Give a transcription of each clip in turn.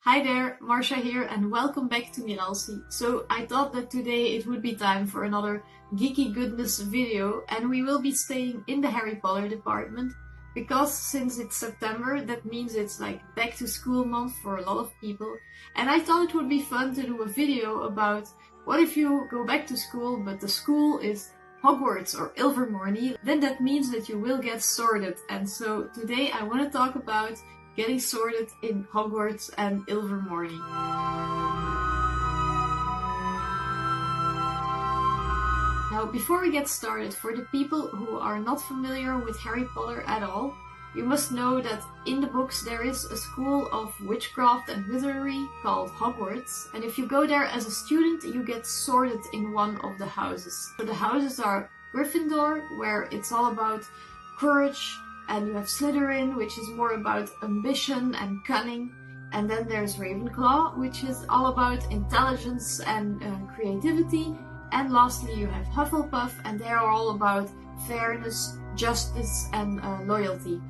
Hi there, Marcia here and welcome back to Miralsi. So I thought that today it would be time for another geeky goodness video and we will be staying in the Harry Potter department because since it's September that means it's like back to school month for a lot of people, and I thought it would be fun to do a video about what if you go back to school but the school is Hogwarts or Ilvermorny. Then that means that you will get sorted, and so today I want to talk about getting sorted in Hogwarts and Ilvermorny. Now, before we get started, for the people who are not familiar with Harry Potter at all, you must know that in the books there is a school of witchcraft and wizardry called Hogwarts, and if you go there as a student, you get sorted in one of the houses. So the houses are Gryffindor, where it's all about courage, and you have Slytherin, which is more about ambition and cunning. And then there's Ravenclaw, which is all about intelligence and creativity. And lastly, you have Hufflepuff, and they are all about fairness, justice, and loyalty.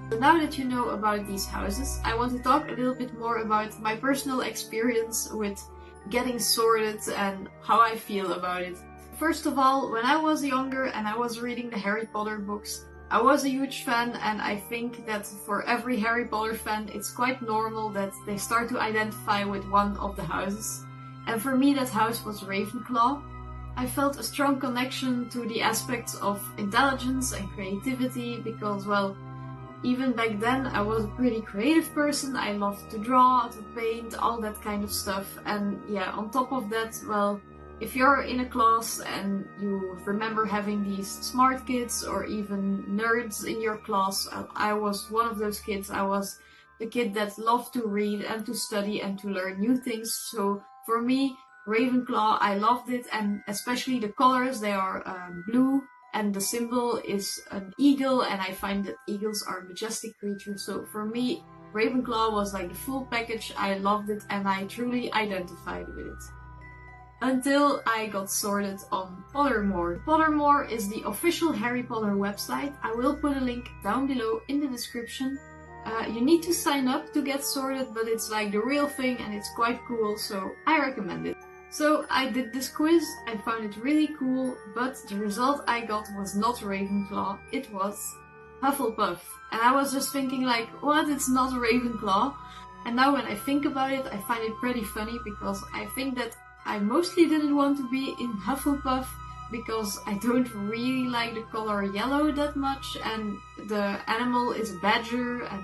So now that you know about these houses, I want to talk a little bit more about my personal experience with getting sorted and how I feel about it. First of all, when I was younger and I was reading the Harry Potter books, I was a huge fan, and I think that for every Harry Potter fan it's quite normal that they start to identify with one of the houses. And for me that house was Ravenclaw. I felt a strong connection to the aspects of intelligence and creativity because, well, even back then I was a pretty creative person. I loved to draw, to paint, all that kind of stuff. And yeah, on top of that, well, if you're in a class and you remember having these smart kids or even nerds in your class, I was one of those kids. I was the kid that loved to read and to study and to learn new things. So for me, Ravenclaw, I loved it, and especially the colors. They are blue, and the symbol is an eagle, and I find that eagles are majestic creatures. So for me, Ravenclaw was like the full package. I loved it and I truly identified with it. Until I got sorted on Pottermore. Pottermore is the official Harry Potter website. I will put a link down below in the description. You need to sign up to get sorted, but it's like the real thing and it's quite cool, so I recommend it. So I did this quiz, I found it really cool, but the result I got was not Ravenclaw, it was Hufflepuff. And I was just thinking like, what, it's not Ravenclaw? And now when I think about it, I find it pretty funny because I think that I mostly didn't want to be in Hufflepuff because I don't really like the color yellow that much, and the animal is a badger and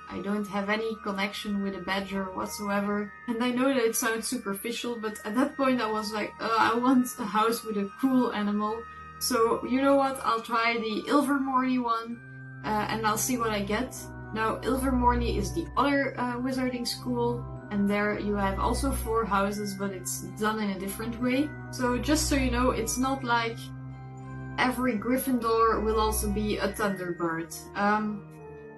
I don't have any connection with a badger whatsoever. And I know that it sounds superficial, but at that point I was like, I want a house with a cool animal. So you know what, I'll try the Ilvermorny one and I'll see what I get. Now Ilvermorny is the other wizarding school, and there you have also 4 houses, but it's done in a different way. So just so you know, it's not like every Gryffindor will also be a Thunderbird.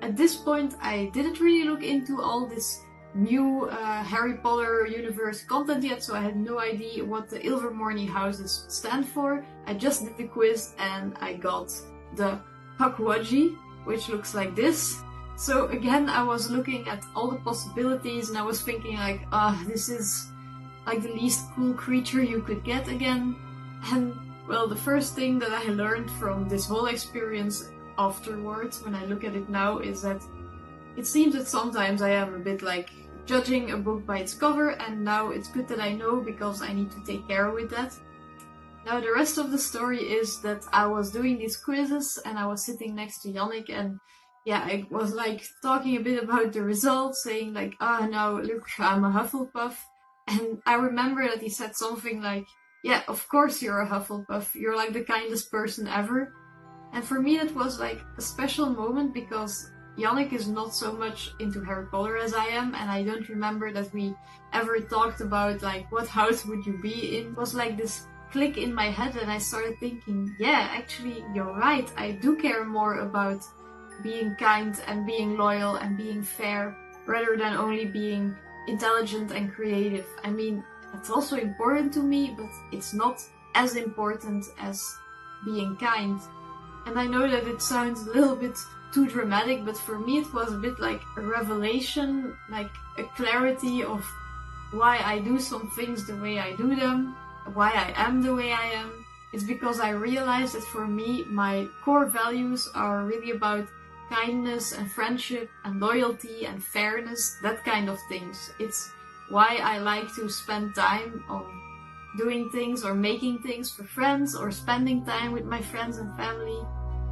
At this point I didn't really look into all this new Harry Potter universe content yet, so I had no idea what the Ilvermorny houses stand for. I just did the quiz and I got the Pukwudgie, which looks like this. So again, I was looking at all the possibilities and I was thinking like, this is like the least cool creature you could get again. And well, the first thing that I learned from this whole experience afterwards, when I look at it now, is that it seems that sometimes I am a bit like judging a book by its cover, and now it's good that I know because I need to take care with that. Now the rest of the story is that I was doing these quizzes and I was sitting next to Yannick, and yeah, I was like talking a bit about the results, saying like, no, look, I'm a Hufflepuff. And I remember that he said something like, yeah, of course you're a Hufflepuff, you're like the kindest person ever. And for me that was like a special moment because Yannick is not so much into Harry Potter as I am, and I don't remember that we ever talked about like what house would you be in. It was like this click in my head and I started thinking, yeah, actually you're right, I do care more about being kind and being loyal and being fair rather than only being intelligent and creative. I mean, it's also important to me, but it's not as important as being kind. And I know that it sounds a little bit too dramatic, but for me it was a bit like a revelation, like a clarity of why I do some things the way I do them, why I am the way I am. It's because I realized that for me, my core values are really about kindness and friendship and loyalty and fairness, that kind of things. It's why I like to spend time on doing things or making things for friends or spending time with my friends and family.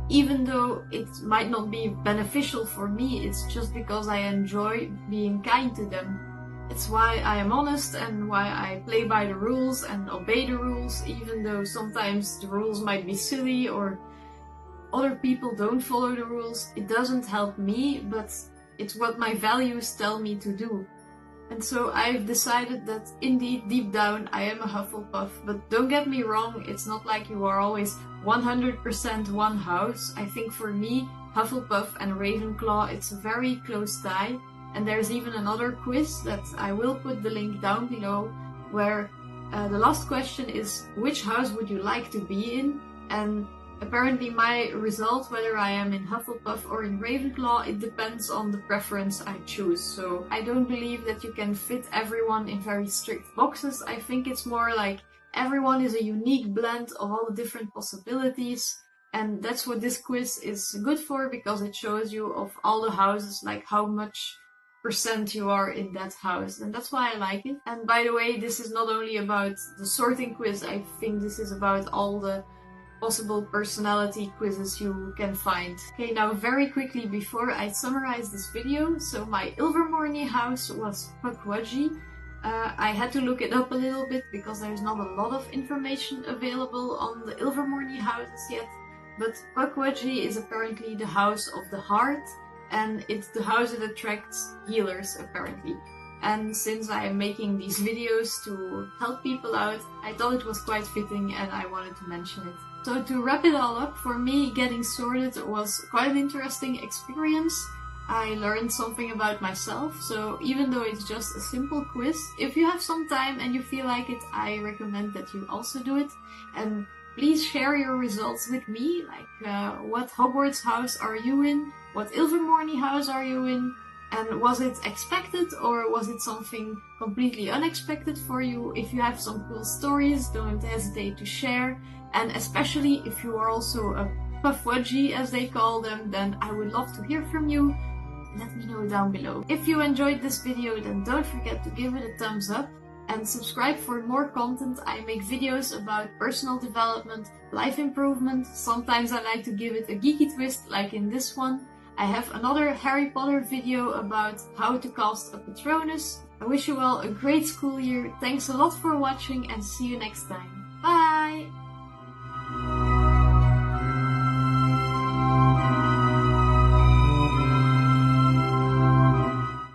Even though it might not be beneficial for me, it's just because I enjoy being kind to them. It's why I am honest and why I play by the rules and obey the rules, even though sometimes the rules might be silly or other people don't follow the rules. It doesn't help me, but it's what my values tell me to do. And so I've decided that indeed, deep down, I am a Hufflepuff. But don't get me wrong, it's not like you are always 100% one house. I think for me, Hufflepuff and Ravenclaw, it's a very close tie. And there's even another quiz that I will put the link down below, where the last question is, which house would you like to be in? And apparently my result, whether I am in Hufflepuff or in Ravenclaw, it depends on the preference I choose. So I don't believe that you can fit everyone in very strict boxes. I think it's more like everyone is a unique blend of all the different possibilities. And that's what this quiz is good for, because it shows you of all the houses, like how much % you are in that house, and that's why I like it. And by the way, this is not only about the sorting quiz, I think this is about all the possible personality quizzes you can find. Okay, now very quickly before I summarize this video, so my Ilvermorny house was Pukwudgie. I had to look it up a little bit because there's not a lot of information available on the Ilvermorny houses yet, but Pukwudgie is apparently the house of the heart, and it's the house that attracts healers, apparently. And since I am making these videos to help people out, I thought it was quite fitting and I wanted to mention it. So to wrap it all up, for me, getting sorted was quite an interesting experience. I learned something about myself, so even though it's just a simple quiz, if you have some time and you feel like it, I recommend that you also do it. And please share your results with me, like what Hogwarts house are you in? What Ilvermorny house are you in? And was it expected or was it something completely unexpected for you? If you have some cool stories, don't hesitate to share. And especially if you are also a Pukwudgie, as they call them, then I would love to hear from you. Let me know down below. If you enjoyed this video, then don't forget to give it a thumbs up and subscribe for more content. I make videos about personal development, life improvement. Sometimes I like to give it a geeky twist, like in this one. I have another Harry Potter video about how to cast a Patronus. I wish you all a great school year. Thanks a lot for watching and see you next time. Bye!